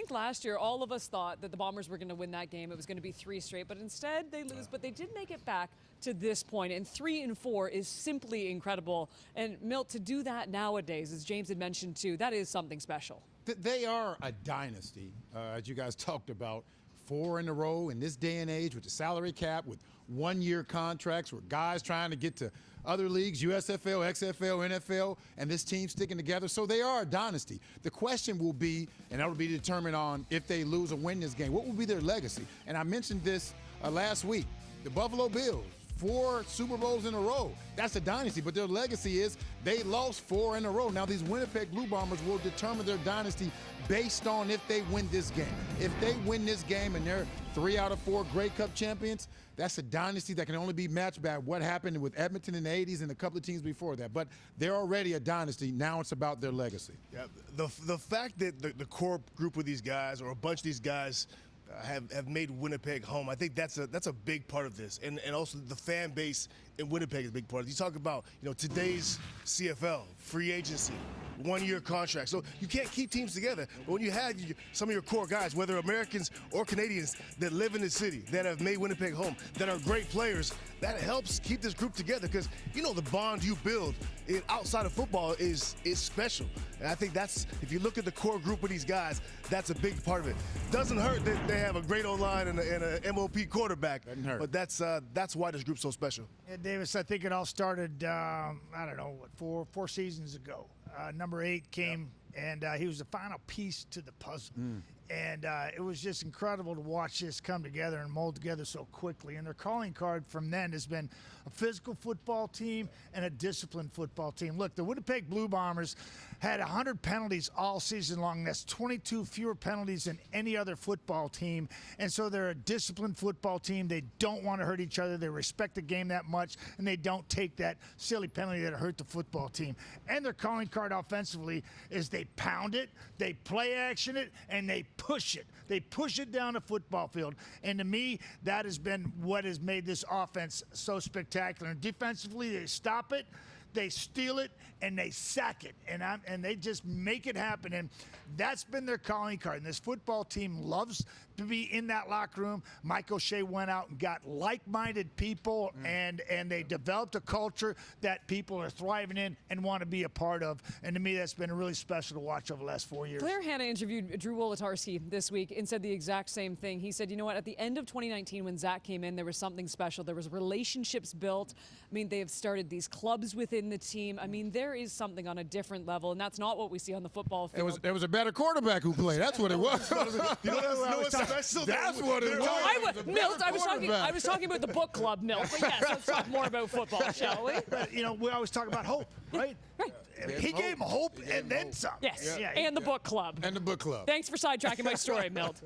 think last year all of us thought that the Bombers were going to win that game. It was going to be 3 straight, but instead they lose. But they did make it back to this point, and 3-4 is simply incredible. And Milt, to do that nowadays, as James had mentioned too, that is something special. They are a dynasty, as you guys talked about. 4 in a row in this day and age with the salary cap, with one-year contracts, with guys trying to get to other leagues, USFL, XFL, NFL, and this team sticking together. So they are a dynasty. The question will be, and that will be determined on if they lose or win this game, what will be their legacy? And I mentioned this last week. The Buffalo Bills, 4 Super Bowls in a row. That's a dynasty, but their legacy is they lost 4 in a row. Now these Winnipeg Blue Bombers will determine their dynasty based on if they win this game. If they win this game and they're 3 out of 4 Grey Cup champions, that's a dynasty that can only be matched by what happened with Edmonton in the 80s and a couple of teams before that. But they're already a dynasty. Now it's about their legacy. Yeah, the fact that the core group of these guys, or a bunch of these guys, have made Winnipeg home. I think that's a big part of this, and also the fan base in Winnipeg is a big part of it. You talk about today's CFL, free agency, one-year contract. So you can't keep teams together. But when you have some of your core guys, whether Americans or Canadians, that live in the city, that have made Winnipeg home, that are great players, that helps keep this group together, because the bond you build outside of football is special. And I think that's, if you look at the core group of these guys, that's a big part of it. Doesn't hurt that they have a great O-line and an MOP quarterback. Doesn't hurt. But that's why this group's so special. Yeah, Davis, I think it all started, I don't know, four seasons ago. Number 8 came, and he was the final piece to the puzzle. And it was just incredible to watch this come together and mold together so quickly. And their calling card from then has been a physical football team and a disciplined football team. Look, the Winnipeg Blue Bombers had 100 penalties all season long. That's 22 fewer penalties than any other football team. And so they're a disciplined football team. They don't want to hurt each other. They respect the game that much, and they don't take that silly penalty that hurt the football team. And their calling card offensively is they pound it, they play action it, and they push it. They push it down the football field. And to me, that has been what has made this offense so spectacular. And defensively, they stop it, they steal it, and they sack it, and they just make it happen. And that's been their calling card. And this football team loves to be in that locker room. Mike O'Shea went out and got like-minded people, and they developed a culture that people are thriving in and want to be a part of. And to me, that's been really special to watch over the last 4 years. Claire Hanna interviewed Drew Wolodarski this week and said the exact same thing. He said, you know what, at the end of 2019 when Zach came in, there was something special. There was relationships built. I mean, they have started these clubs within the team. I mean, there is something on a different level, and that's not what we see on the football field. There was a better quarterback who played. That's what it was. That's what it was. Milt, I was talking about the book club, Milt. But yes, let's talk more about football, shall we? We always talk about hope, right? Right. He gave him hope and then some. Yes, and the book club. And the book club. Thanks for sidetracking my story, Milt.